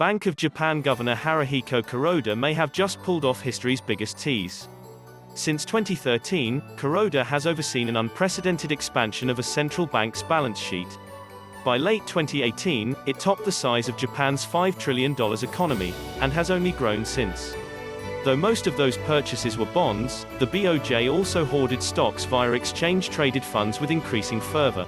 Bank of Japan Governor Haruhiko Kuroda may have just pulled off history's biggest tease. Since 2013, Kuroda has overseen an unprecedented expansion of a central bank's balance sheet. By late 2018, it topped the size of Japan's $5 trillion economy, and has only grown since. Though most of those purchases were bonds, the BOJ also hoarded stocks via exchange-traded funds with increasing fervor.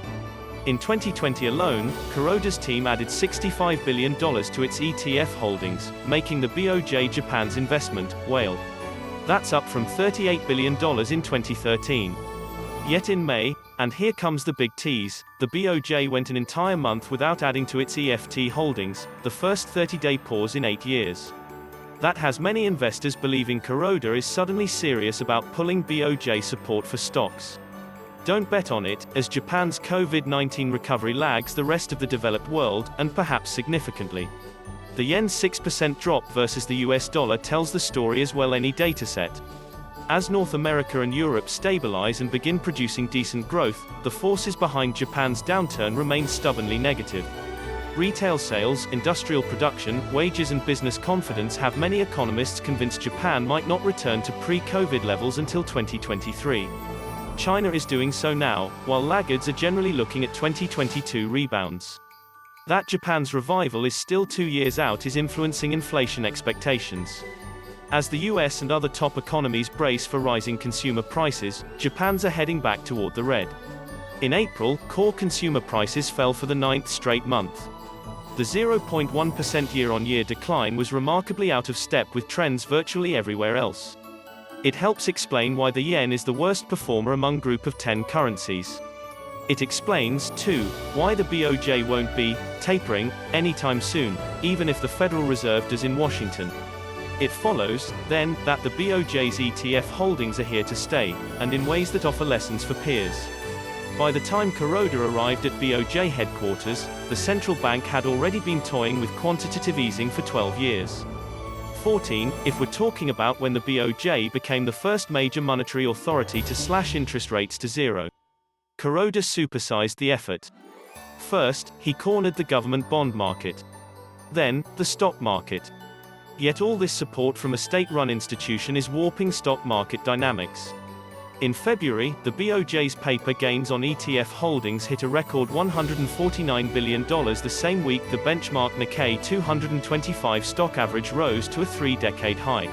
In 2020 alone, Kuroda's team added $65 billion to its ETF holdings, making the BOJ Japan's investment whale. That's up from $38 billion in 2013. Yet in May, and here comes the big tease, the BOJ went an entire month without adding to its EFT holdings, the first 30-day pause in 8 years. That has many investors believing Kuroda is suddenly serious about pulling BOJ support for stocks. Don't bet on it, as Japan's COVID-19 recovery lags the rest of the developed world, and perhaps significantly. The yen's 6% drop versus the US dollar tells the story as well any dataset. As North America and Europe stabilize and begin producing decent growth, the forces behind Japan's downturn remain stubbornly negative. Retail sales, industrial production, wages and business confidence have many economists convinced Japan might not return to pre-COVID levels until 2023. China is doing so now, while laggards are generally looking at 2022 rebounds. That Japan's revival is still 2 years out is influencing inflation expectations. As the US and other top economies brace for rising consumer prices, Japan's are heading back toward the red. In April, core consumer prices fell for the 9th straight month. The 0.1% year-on-year decline was remarkably out of step with trends virtually everywhere else. It helps explain why the yen is the worst performer among Group of 10 currencies. It explains, too, why the BOJ won't be tapering anytime soon, even if the Federal Reserve does in Washington. It follows, then, that the BOJ's ETF holdings are here to stay, and in ways that offer lessons for peers. By the time Kuroda arrived at BOJ headquarters, the central bank had already been toying with quantitative easing for 12 years. 14, if we're talking about when the BOJ became the first major monetary authority to slash interest rates to zero. Kuroda supersized the effort. First, he cornered the government bond market. Then, the stock market. Yet all this support from a state-run institution is warping stock market dynamics. In February, the BOJ's paper gains on ETF holdings hit a record $149 billion. The same week the benchmark Nikkei 225 stock average rose to a 3-decade high.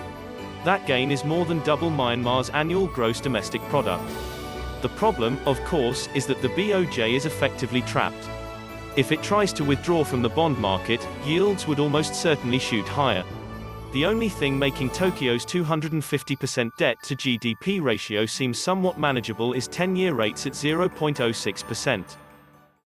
That gain is more than double Myanmar's annual gross domestic product. The problem, of course, is that the BOJ is effectively trapped. If it tries to withdraw from the bond market, yields would almost certainly shoot higher. The only thing making Tokyo's 250% debt-to-GDP ratio seem somewhat manageable is 10-year rates at 0.06%.